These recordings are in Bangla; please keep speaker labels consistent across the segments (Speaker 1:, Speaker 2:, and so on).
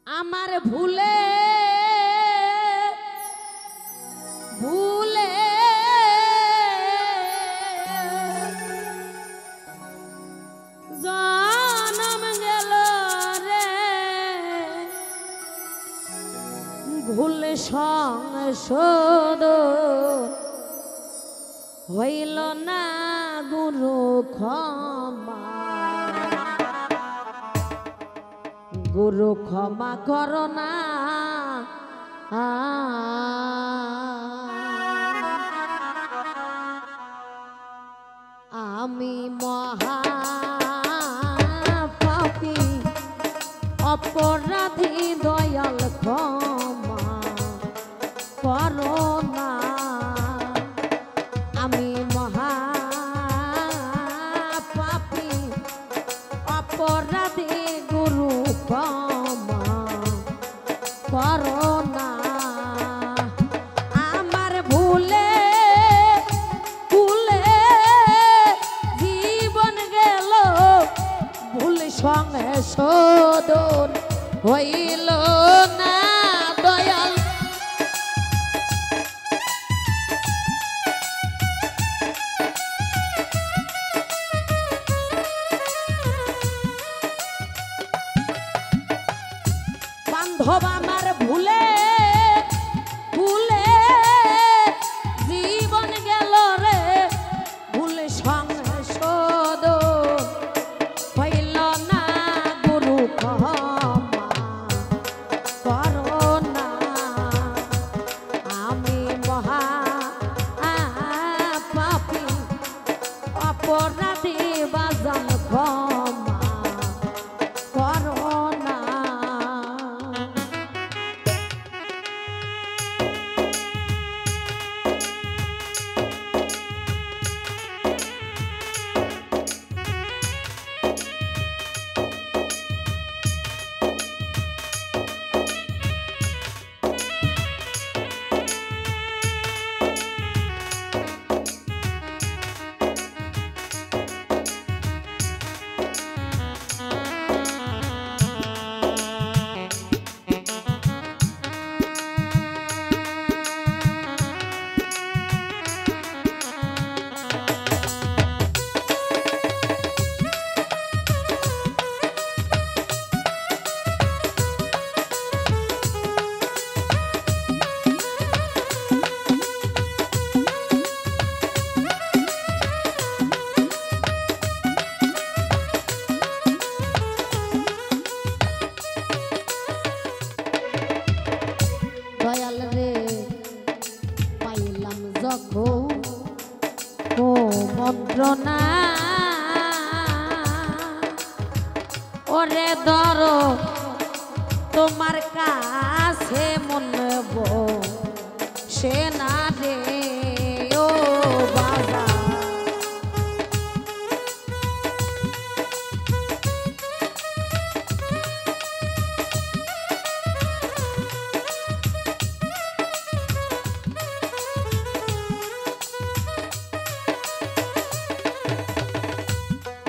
Speaker 1: আমার ভুলে ভুলে জনম গেল রে ভুল সংশোধন হইল না গুরু ক্ষমা গুরু ক্ষমা করো না আমি মহা পাপী অপরাধী দয়াল ক্ষমা করো না আমি মহা পাপী অপরাধী গুরু ক্ষমা করো না আমার ভুলে ভুলে জীবন গেল ভুল সংশোধন হইল না দয়াল বান্ধব আমার ভুলে ভুলে জীবন গেল রে ভুল সংশোধন হইল না গুরু ক্ষমা করো না আমি মহা পাপী অপরাধী বাজান ক্ষমা করো না দয়াল রে পাইলাম যখন ও মন্ত্রণা ওরে ধরো তোমার কাছে মনব সে না রে ও বাবা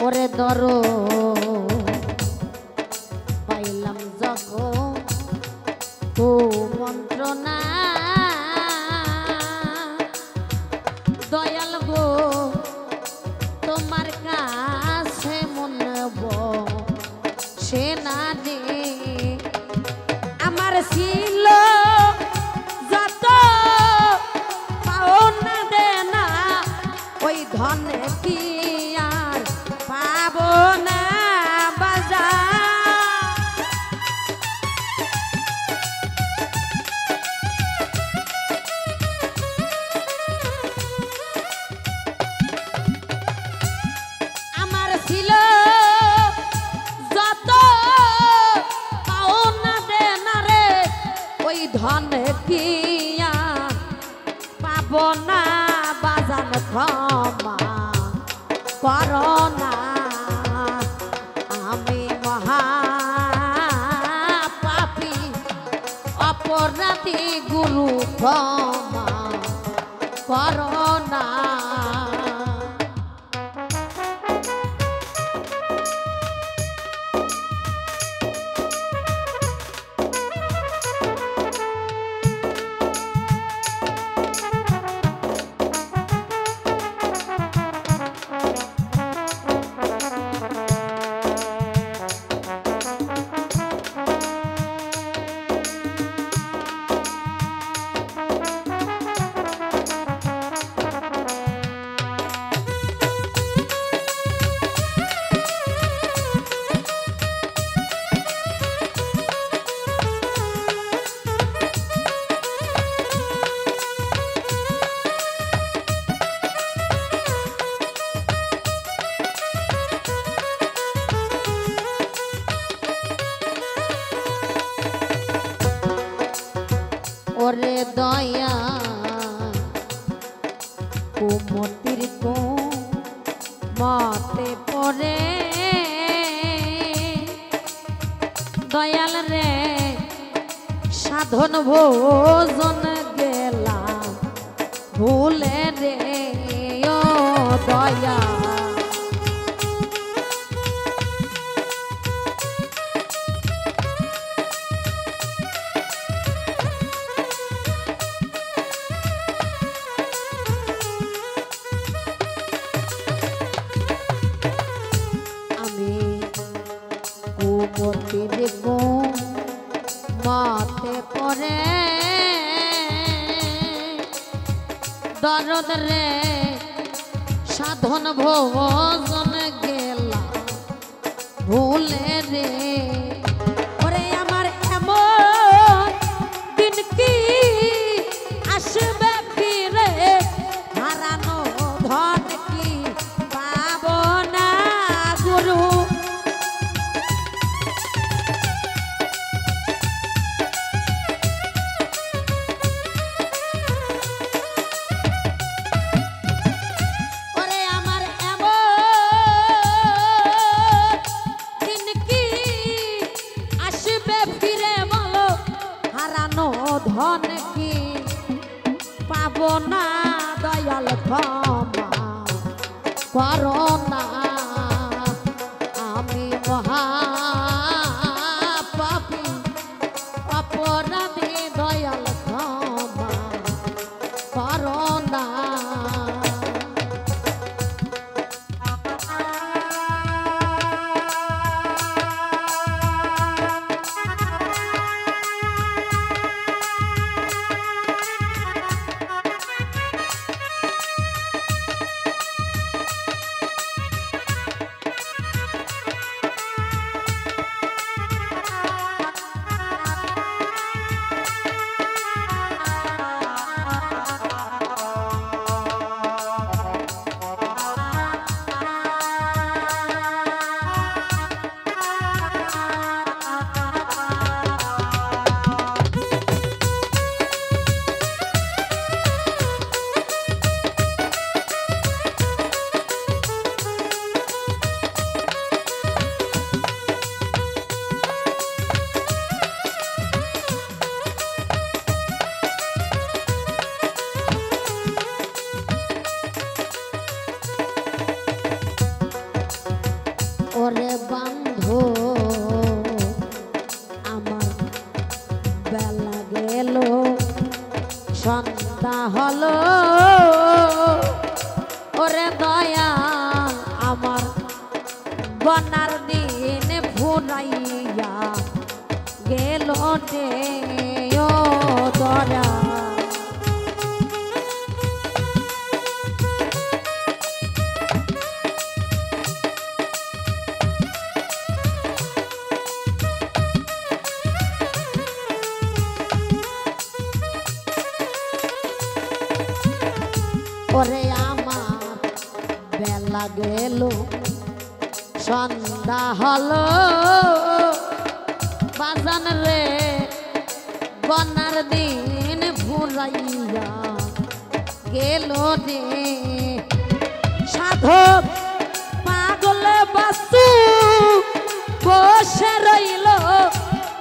Speaker 1: ওরে ধরো পাইলাম যখন ও মন্ত্রণা দয়াল গো তোমার কাছে মনব সে না রে আমার ছিল যত পাওনা দেনা ওই ধনে কি আর পাবো না বাজার আমার ছিল যত পাওনা দেনা রে ওই ধনে কি আর পাবো না বাজান ক্ষমা করো না আমি মহা পাপী অপরাধী গুরু ক্ষমা করো না ওরে দয়া কুমতির মতে পরে দয়াল রে সাধন ভোজন গেলাম ভুলে রে ও দয়া কুমতির মতে পরে দরদ রে সাধন ভোজন গেলা ভুলে রে ওরে আমার এমন দিন কি আসবে ফিরে হারানো ধন কি পাবো না গুরু ধন কি পাবো না দয়াল ক্ষমা করো না আমি মহা পাপী অপরাধী দয়াল ক্ষমা করো না ওরে বন্ধু আমার বেলা গেল সন্ধ্যা হলো ওরে দয়া আমার বনার দিন ফুরাইয়া গেল রে ও দয়া ওরে আমার বেলা গেল সন্ধ্যা হলো বাজান রে বনার দিন ফুরাইয়া গেল রে সাধক পাগল বাসু বসে রইল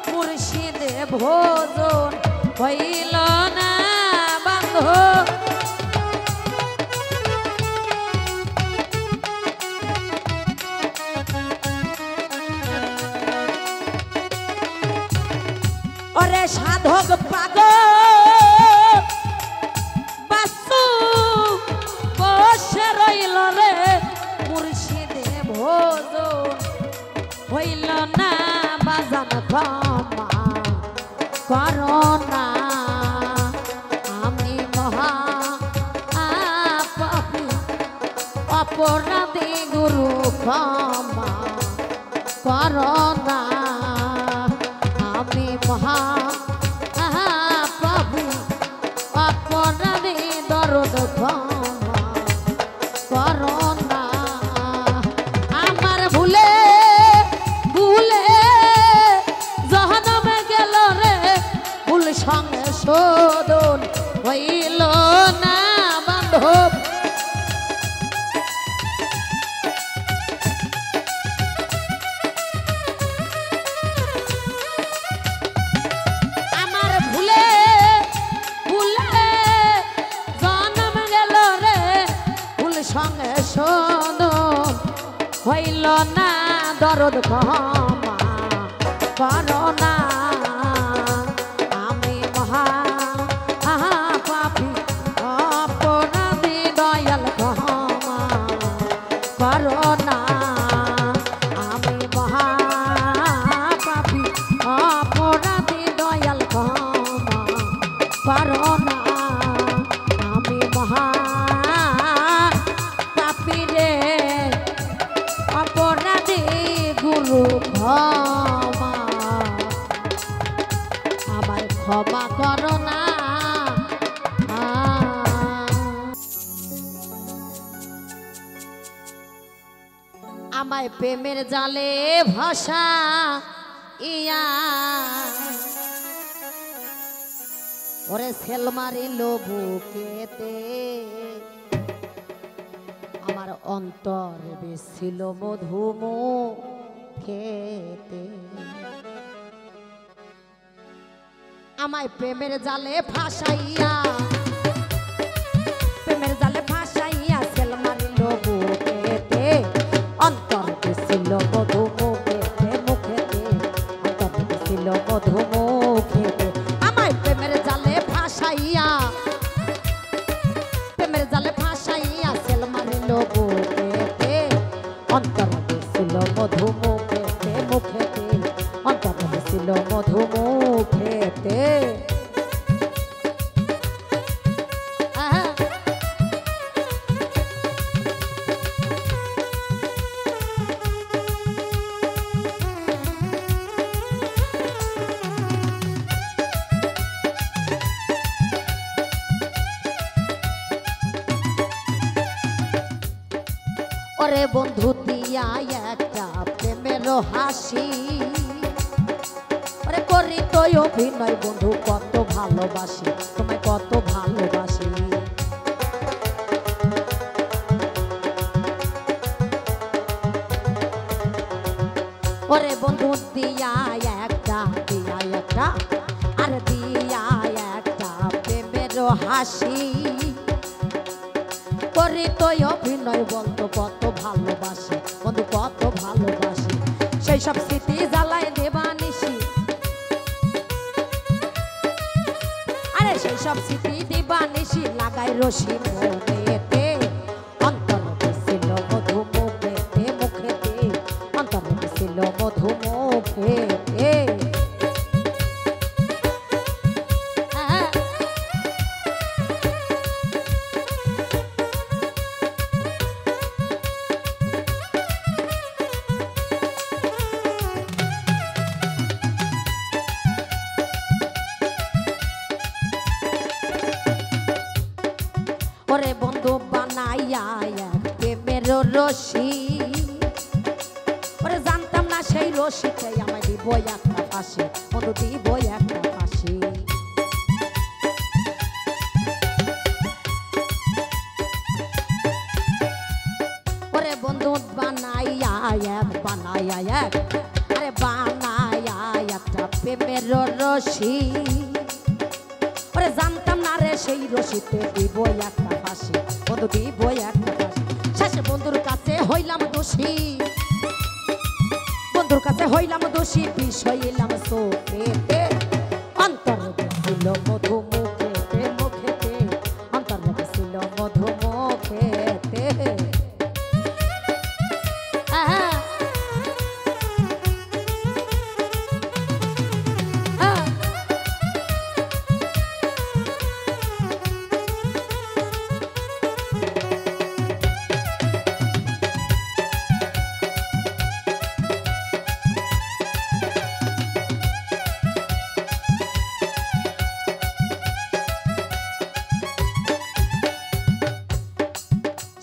Speaker 1: মুর্শিদে ভোজন হইল না বান্ধব ওরে সাধক পাগল বাসু বসে রইল রে মুর্শিদে ভোজন হইল না বাজান ক্ষমা করো না আমি মহা পাপী অপরাধী গুরু ক্ষমা করো না আমি মহা পাপী অপরাধী দরদ ক্ষমা করো না আমার ভুলে ভুলে জহনমে গেল রে ভুল সঙ্গে শোধন হইল না বান্ধব। আমার ভুলে ভুলে জন্ম গেল রে, ভুল সঙ্গে শোধন হইল না, দরদ ক্ষমা করো না। আমি মহা পাপী অপরাধী, দয়াল ক্ষমা করো না। আমি মহা পাপী অপরাধী, দয়াল ক্ষমা করো না। আমি মহা পাপী রে অপরাধী, গুরু ক্ষমা আমার ক্ষমা করো না। আমায় প্রেমের জালে ভাষা ইয়া ওরে সেল মারিল বুকেতে, আমার অন্তর বেছিল মধুমো খেতে। আমায় প্রেমের জালে ফাঁসাইয়া, প্রেমের জালে ফাঁসাইয়া সেল মারিল বুকেতে, অন্তর বেছিল মধুমো খেতে মুখেতে, অন্তর বেছিল মধুমো খেতে। আমায় প্রেমের জালে ফাঁসাইয়া, প্রেমের জালে ফাঁসাইয়া সেল মারিল বুকেতে, অন্তর বেছিল মধুমো খেতে মুখেতে, অন্তর বেছিল মধুমো খেতে। ওরে বন্ধু দিয়া একটা প্রেমের হাসি, ওরে করি তো অভিনয় বন্ধু কত ভালোবাসি, তোমায় কত ভালোবাসি। ওরে বন্ধু দিয়া একটা আর দিয়া একটা প্রেমের হাসি, করি তো অভিনয় বলতো কত ভালোবাসি বন্ধু কত ভালোবাসি। সেই সব স্মৃতি জ্বালায় দেবানিসি, আরে সেই সব স্মৃতি দেবানিসি লাগাই রশি মনেতে, অন্তর বেছিল মধুমুখেতে মুখেতে, অন্তর বেছিল মধুমুখেতে। ওরে বন্ধু বানাইয়া প্রেমের রশি, ওরে জানতাম না সেই রশিতে আমায় দিব একটা ফাঁসি, বন্ধু দিব একটা ফাঁসি। ওরে বন্ধু বানাইয়া আরে বানাইয়া একটা প্রেমের রশি, ওরে জানতাম না রে সেই রশিতে দিব একটা ফাঁসি, বন্ধু দিব একটা ফাঁসি। শেষে বন্ধুর কাছে হইলাম দোষী, বন্ধুর কাছে হইলাম দোষী, বিষ হইলাম চোখেতে, অন্তর বেছিল মধুমুখেতে মুখেতে, অন্তর বেছিল মধুমুখেতে।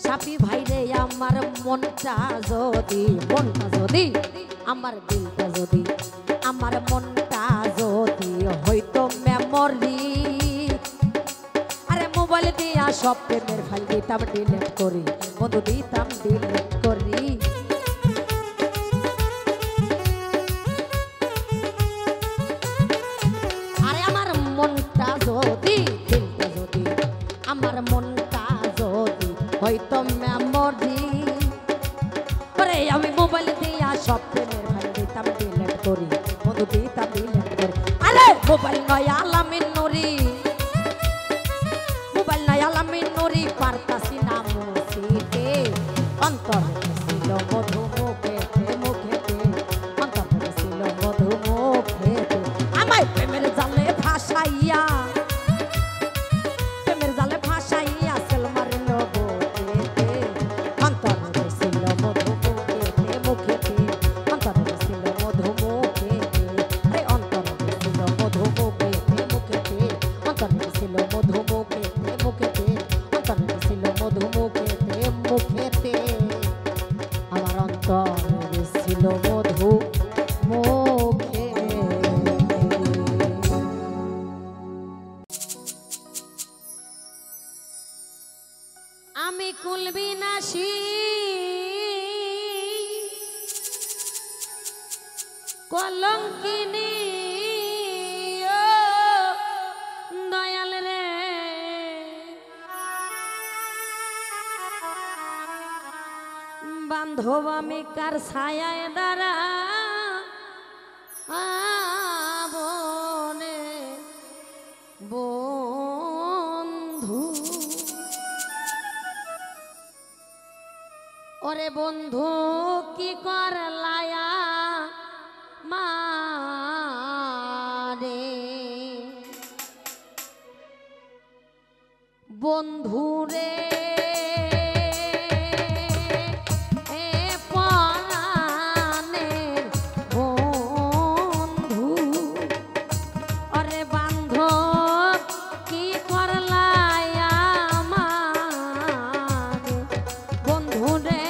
Speaker 1: সাপি ভাইরে আমার মনটা যদি আমার দিলটা যদি আমার মনটা যদি হইতো মেমোরি, সব প্রেমের ফাইল দিতাম ডিলিট করি বন্ধু দিতাম ডিলিট করি আরে আমার মনটা যদি দিলটা যদি আমার মনটা যদি হয়তো মেমোরি আরে আমি মোবাইল দিয়া সব প্রেমের ফাইল দিতাম ডিলিট করি বন্ধু দিতাম ডিলিট করি আরে মোবাইল নয় আলামিন নুরি মোবাইল নয় আলামিন নুরি পারতাছি না মুছিতে অন্তরে ছিল মধু মুখেতে মুখেতে অন্তরে ছিল মধু মুখেতে আমায় প্রেমের জালে ভাসাইয়া সেল মারিল বুকেতে অন্তরে ছিল মধু মুখেতে মুখেতে অন্তরে ছিল মধু মুখেতে আরে অন্তরে ছিল মধু মুখেতে মুখেতে অন্তরে ছিল মধু মুখেতে মুখেতে অন্তরে ছিল মধু মুখেতে মুখেতে আমার অন্তরে ছিল মধু মুখে আমি কুলবিনাশী কলঙ্কিনী ও দয়াল রে বান্ধব আমি কার ছায়ায় দ্বারা বনে বন্ধু ওরে বন্ধু কি করলায়া মারে বন্ধু রে পরাণের বন্ধু ওরে বান্ধব কি করলায়া মারে বন্ধু রে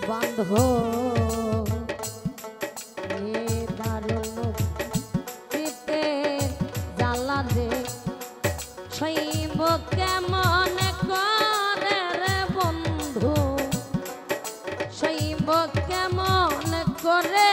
Speaker 1: বান্ধব দারুণ পিতে জ্বালা রে শৈব কেমন করে রে বন্ধু শৈব কেমন করে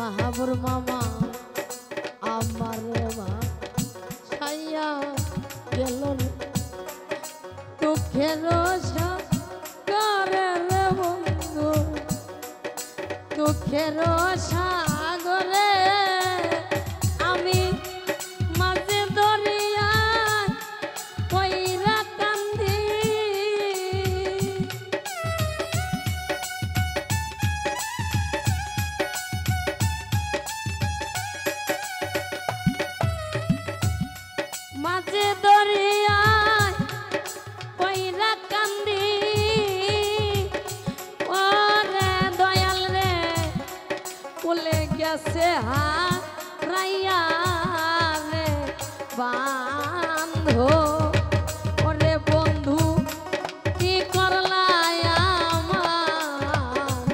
Speaker 1: মাহাবুর মামা আমার মা ছাইয়া গেল দুঃখের সাগরে রে বন্ধু দুঃখের সাগরে আমি মাঝে দরিয়ায় কইরা কান্দি মাঝে দরিয়ায় কইরা কান্দি ওরে দয়াল রে কোলে গেছে হারাইয়া রে বান্ধ ওরে বন্ধু কি করলাই আমার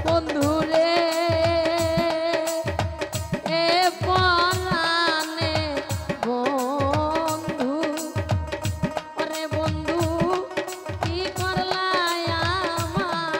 Speaker 1: বন্ধু রে এ পরানে বন্ধু ওরে বন্ধু কি করলাই আমারে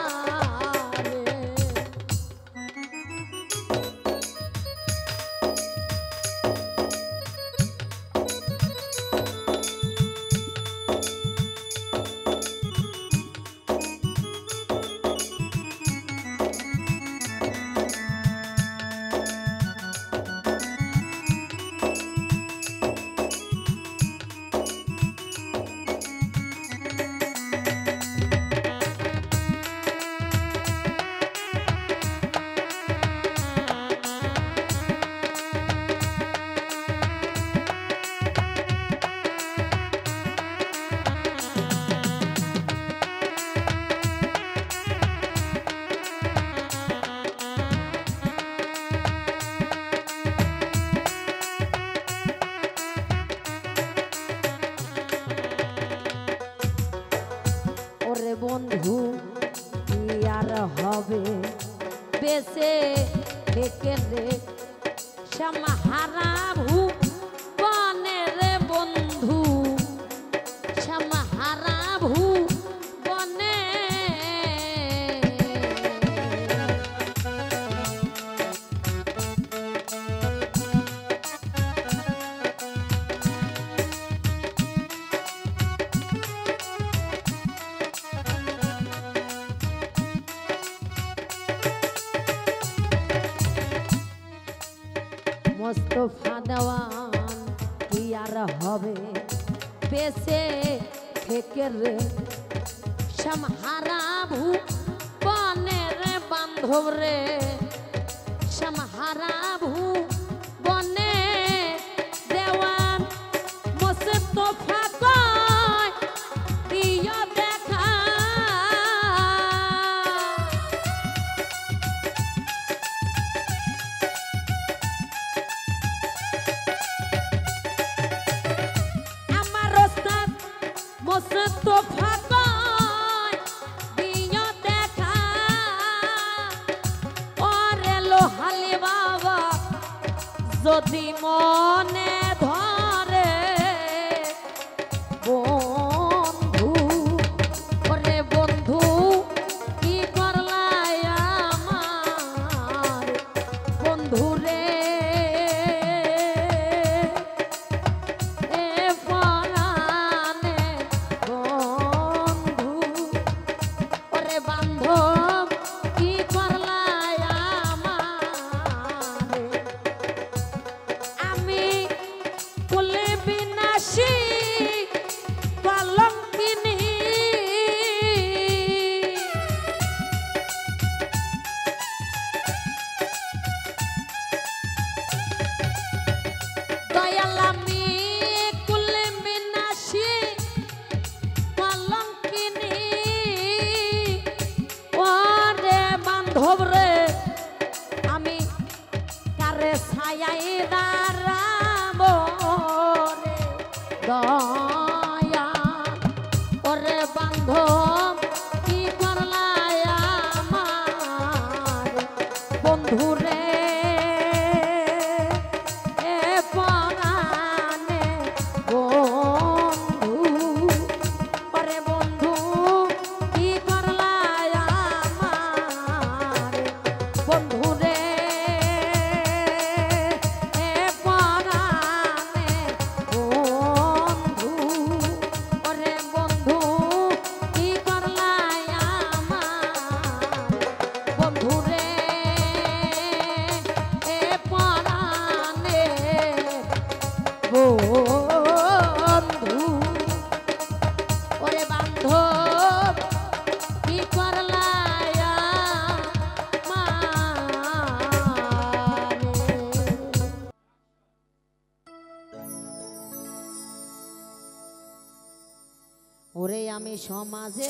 Speaker 1: ওরে বন্ধু কি আর হবে বেঁচে থেকে রে শ্যামাহারা ভুবনে রে বন্ধু শ্যামাহারা ভুবনে মোস্তফা দেওয়ান কি আর হবে বেঁচে থেকে রে শ্যামহারা ভুবনে রে বান্ধব রে শ্যামহারা ভুবনে দেওয়ান মোস্তফা কয় দিও দেখা মোস্তফা কয় দিও দেখা ওরে লোহালি বাবা যদি মনে ধরে বন্ধু ওরে বন্ধু কি করলাই আমার বন্ধু রে বান্ধবরে আমি কারে ছায়াই দাঁড়াব রে দয়া ওরে বান্ধব কি করলাই আমার বন্ধুরে এ পরানে বন্ধু ওরে বন্ধু কি করলাই আমার বন্ধুরে ওরে আমি সমাজে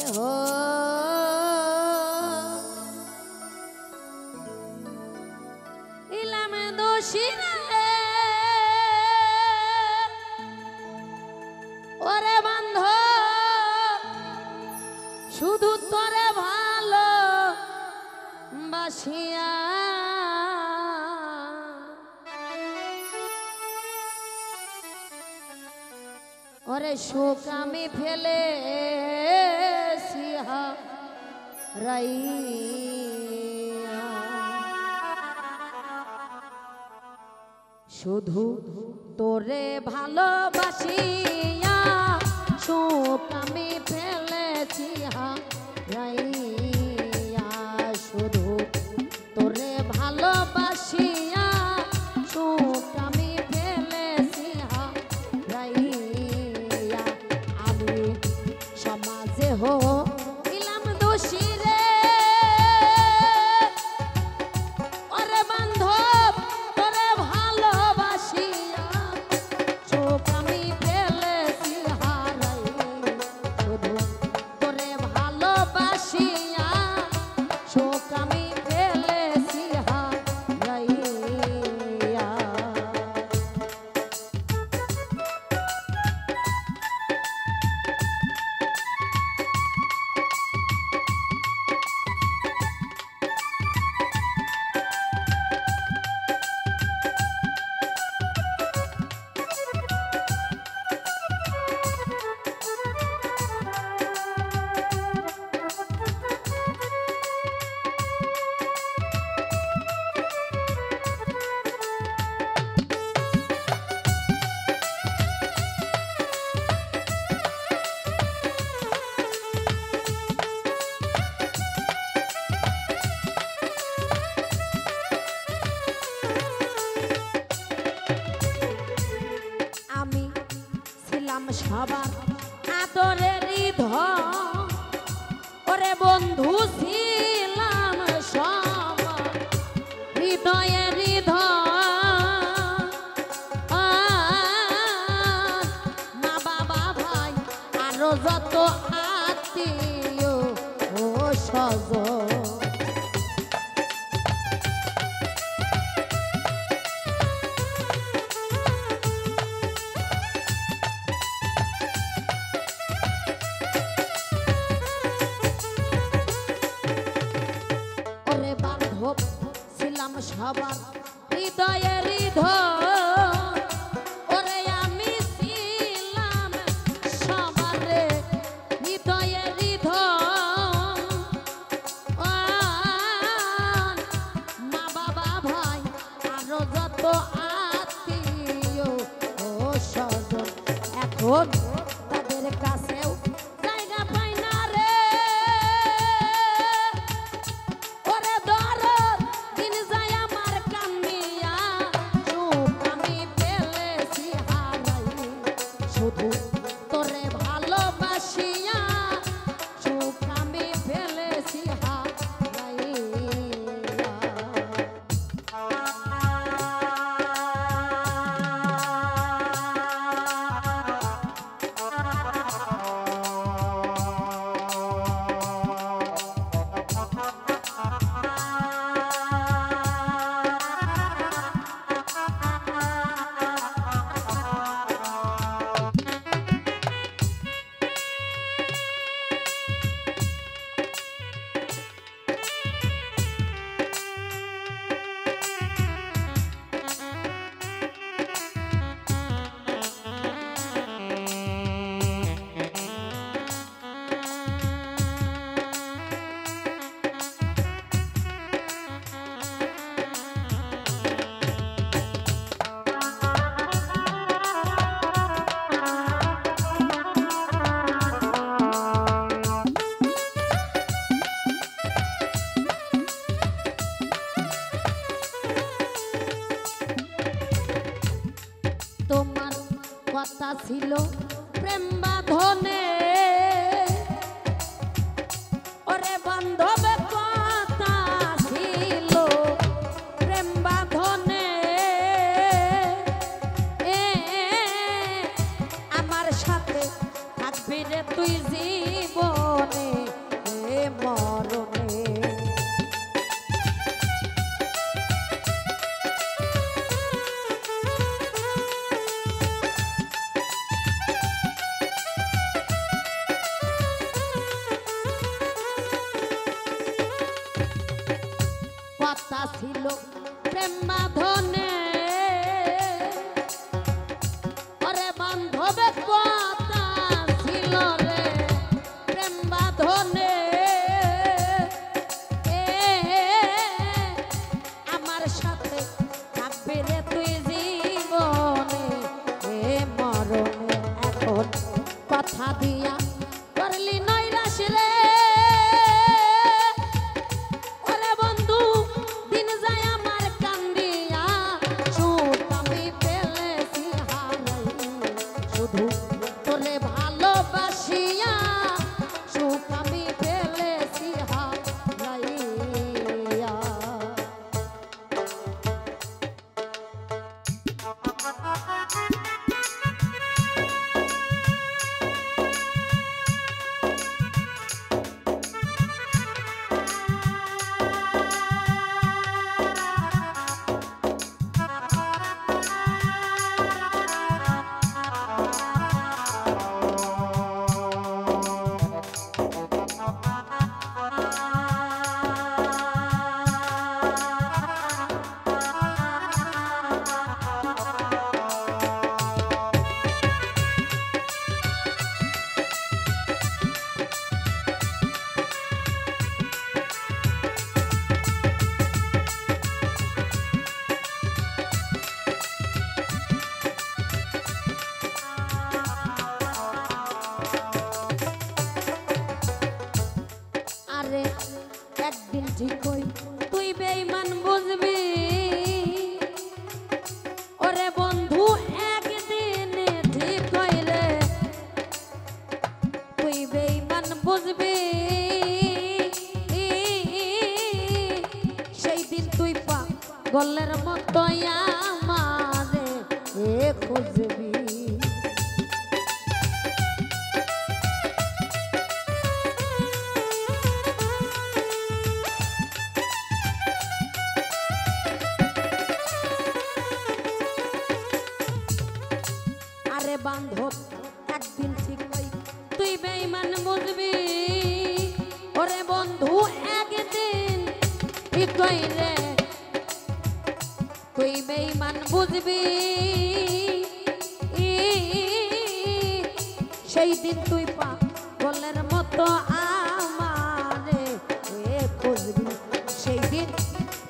Speaker 1: ইলাম দোষী রে, ওরে বান্ধব শুধু তোরে ভালো বাসিয়া ওরে শোক আমি ফেলে রাই শুধু তোরে ভালোবাসিয়া শোক আমি ফেলেছি রাইয়া শুধু তোরে ভালোবাসিয়া শোক আমি ফেলেছি রাইয়া আমি সমাজে ইলাম দোষী রে, ওরে বান্ধব তোরে ভালোবাসিয়া শোক আমি ফেলেছি হারাই শুধু তোরে ভালোবাসিয়া শোক আমি ফেলেছি হারাইয়া। সবার আদরের ধন ওরে বন্ধু ছিলাম সবার হৃদয়ের ধন মা বাবা ভাই আরো যত আত্মীয় ও স্বজন ছিলাম সবার হৃদয়ের ধন ওরে আমি ছিলাম সবার হৃদয়ের ধন মা বাবা ভাই আরো যত আত্মীয় ও স্বজন এখন তাদের কাছেও জায়গা পাই না রে, ওরে দরদ দিন যায় আমার কান্দিয়া শোক আমি ফেলেছি হারাই শুধু তোরে ভালোবাসিয়া শোক আমি ফেলেছি হারাইয়া। তোমার কথা ছিল প্রেম বাঁধনে ওরে বান্ধবে কথা ছিল প্রেম বাঁধনে আমার সাথে থাকবি রে তুই বাঁধনে ওরে বান্ধবে কথা ছিল রে প্রেম বাঁধনে আমার সাথে থাকবি রে তুই জীবনে মরণে এখন কথা দিয়া করলি নৈরাশ রে ওরে বন্ধু দিন যায় আমার কান্দিয়া সুখ আমি পেলেছি হারাই শুধু তোরে ভালোবাসিয়া সুখ আমি পেলেছি হারাইয়া একদিন ঠিকই তুই বেঈমান বুঝবি ওরে বন্ধু একদিন ঠিকই রে তুই বেঈমান বুঝবি সেই দিন তুই পাগলের মতো আমারে খুঁজবি বান্ধব একদিন ঠিকই তুই বেঈমান বুঝবি ওরে বন্ধু একদিন ঠিকই রে তুই বেঈমান বুঝবি সেই দিন তুই পাগলের মতো আমারে খুঁজবি সেই দিন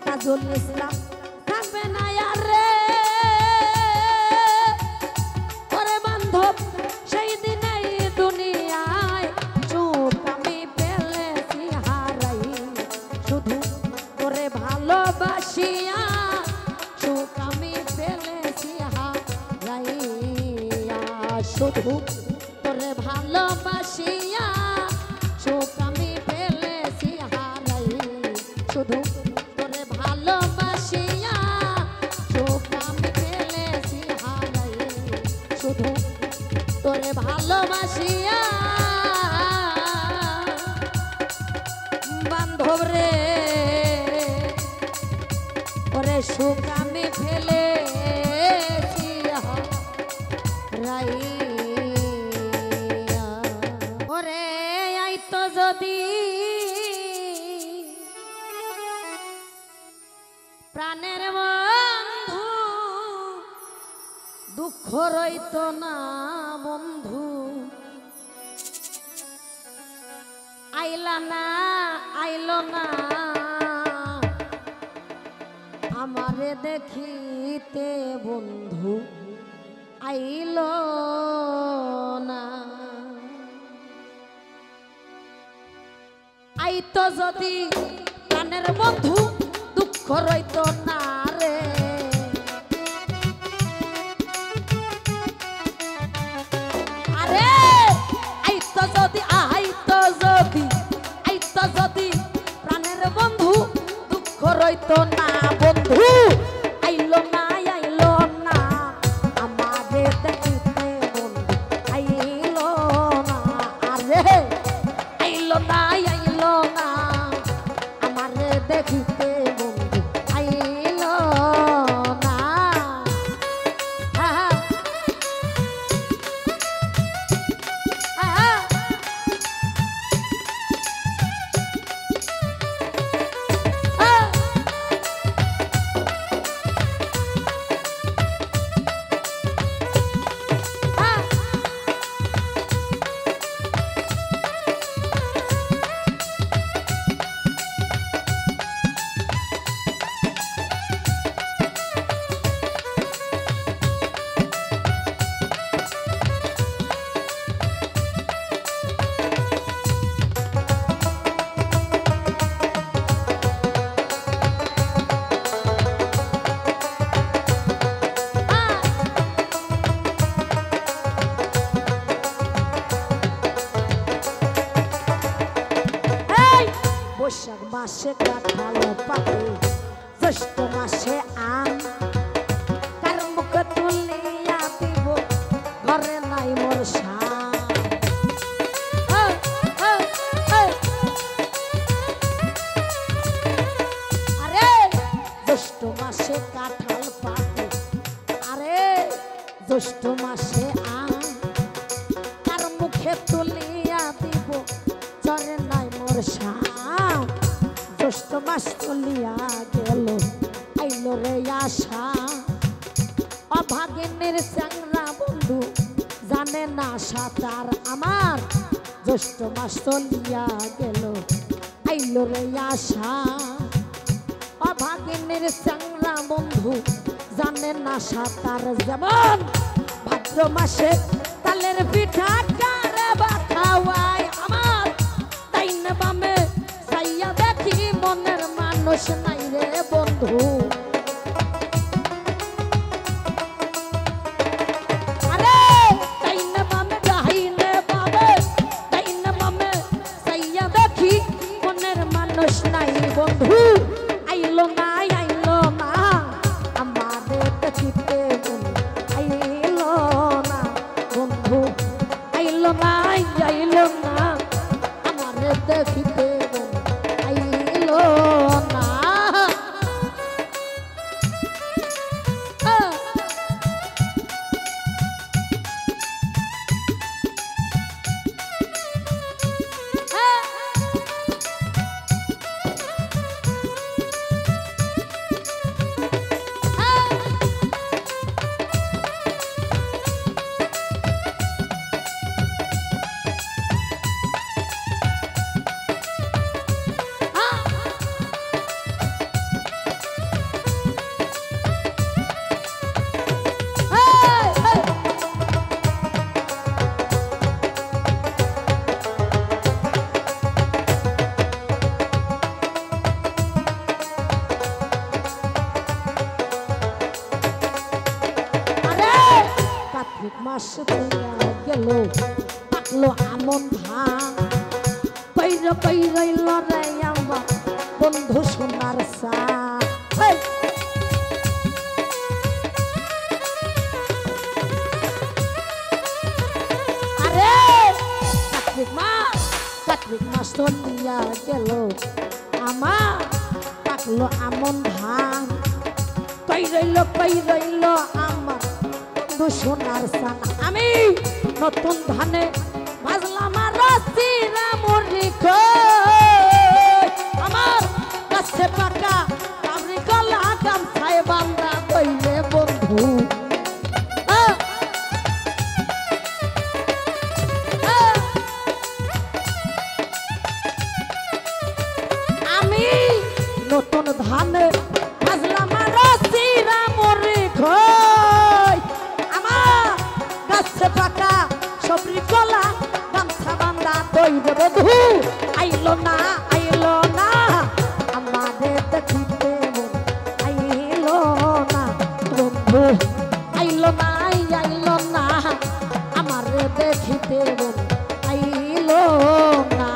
Speaker 1: তাজুল ইসলাম থাকবে না আর রে সেই দিন এই দুনিয়ায় সুখ আমি পেলেছি হারাই শুধু তোরে ভালোবাসিয়া সুখ আমি পেলেছি হারাইয়া শুধু তোরে ভালোবাসিয়া সুখ আমি পেলেছি হারাই শুধু তোরে ভালোবাসিয়া সুখ আমি পেলেছি হারাই শুধু তোরে ভালোবাসিয়া বান্ধব রে ওরে সুখ আমি ফেলেছি হারাইয়া ওরে আইতো যদি প্রাণের বন্ধু দুঃখ রইতো না বন্ধু আইলা না আইলো না আমারে দেখিতে বন্ধু আইলো না আইতো যদি প্রাণের বন্ধু দুঃখ রইতো না রে প্রাণের বন্ধু দুঃখ রইতো না বন্ধু আইলো না আমারে দেখিতে বন্ধু আইলো না আরে আইলো না আমারে দেখিতে বন্ধু আইলো মাসে কাঁঠাল পাকে জ্যৈষ্ঠ মাসে আম কার মুখে তুলিয়া দিব ঘরে নাই মোর শান আরে জ্যৈষ্ঠ মাসে কাঁঠাল পাকে আরে জ্যৈষ্ঠ মাসে আম কার মুখে তুলিয়া দিব চরে নাই মোর শান জ্যৈষ্ঠ মাস চলিয়া গেল আইল রে আশা অভাগিনীর চ্যাংরা বন্ধু জানে না সাঁতার আমার জ্যৈষ্ঠ মাস চলিয়া গেল আইল রে আশা অভাগিনীর চ্যাংরা বন্ধু জানে না সাঁতার যেমন ভাদ্র মাসে তালের পিঠা কারে বা খাওয়ায় আমার তাই না বামে চাইয়া দেখি মনের মানুষ নাই রে বন্ধু আরে তাই না বামে ডাইনে বাবে তাই না বামে চাইয়া দেখি মনের মানুষ নাই বন্ধু আইলো না আমাদের দেখিতে আইলো না বন্ধু আইলো না আমাদের দেখিতে আইলো না মাস গেল পাকলো আমন ধান কইরইল রে আমার বন্ধু সোনার সান আরে কার্তিক মাস চলিয়া গেল আমার পাকলো আমন ধান কইরইল আমার সোনার সান আমি নতুন ধানে বাজলাম রসিরা মুড়ি আমার কাছে পাকা আমি গলা গামছায় বান্ধা কইলে বন্ধু আমি নতুন ধানে বাজলাম রসিরা মুড়ি পাকা সবরি কলা গামছা বান্ধা দইবে বধু আইলো না আমাদের দেখিতে আইলো না বন্ধু আইলো না আমারে দেখিতে আইলো না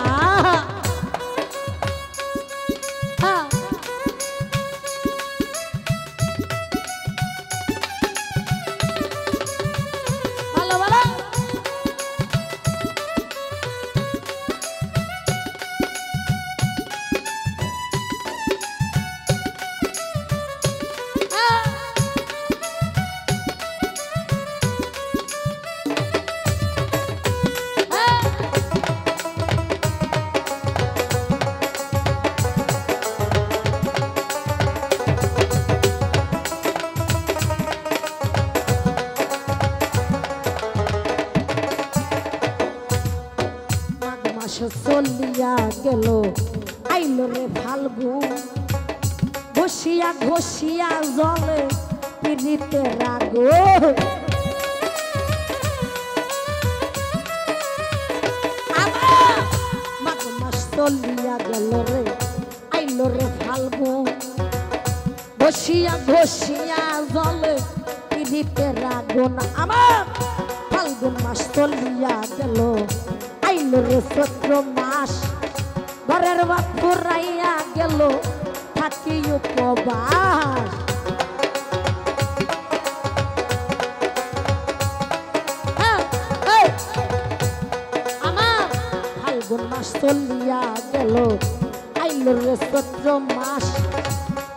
Speaker 1: চলিয়া গেল আইল রে ফাল্গুন ঘষিয়া জলে পিড়িতে রাগো মাঘ মাস চলিয়া গেল রে আইল রে ফাল্গুন ঘষিয়া জলে পিড়িতে রাগুন আমার ফাল্গুন মাস চলিয়া গেল আইল রে চৈত্র মাস ঘরের ভাত ফুরাইয়া গেল থাকি উপবাস আমার ফাল্গুন মাস চলিয়া গেল আইল রে চৈত্র মাস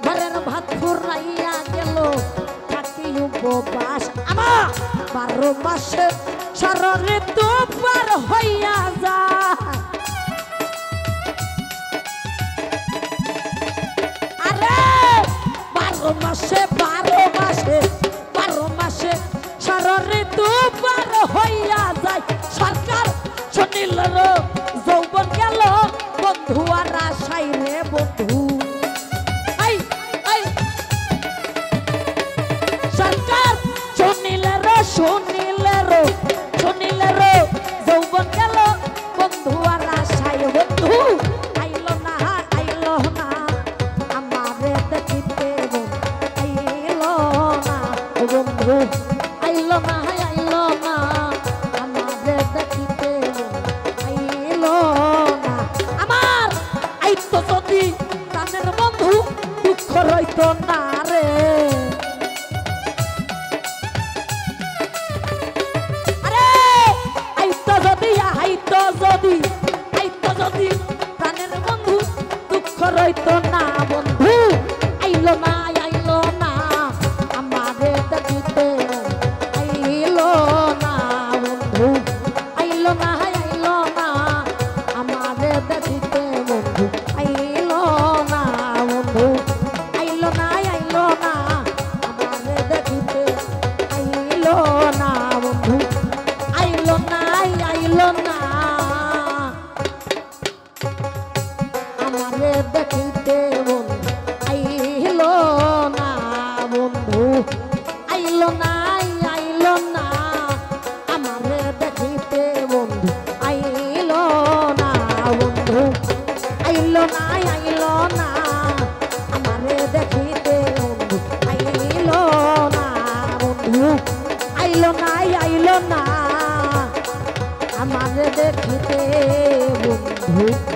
Speaker 1: ঘরের ভাত ফুরাইয়া গেল থাকি উপবাস আমার 12 মাসে সারা ঋতু পার হইয়া যায় আরে 12 মাসে সারা ঋতু পার হইয়া যায় সরকার শুনিল যৌবন গেল বন্ধু আর আশাই রে বন্ধু সরকার শুনিলে যৌবন গেল বন্ধু আর আশাই বন্ধু আইলো না আমারে দেখিতে আইলো না বন্ধু আইলো না আমারে দেখিতে আইলো না আমার আইতো যদি প্রাণের বন্ধু দুঃখ রইতো না রে যদি প্রাণের বন্ধু দুঃখ রইতো না বন্ধু আইলো না আমারে দেখিতে আইলো না বন্ধু আইলো না আমারে দেখিতে বন্ধু আইলো না বন্ধু আইলো না আমারে দেখিতে আইলো না বন্ধু আইলো না আমারে দেখিতে বন্ধু আইলো না বন্ধু আইলো না আমারে দেখিতে বন্ধু আইলো না বন্ধু আইলো না আমারে দেখিতে বন্ধু আইলো না বন্ধু আইলো না আমারে দেখিতে বন্ধু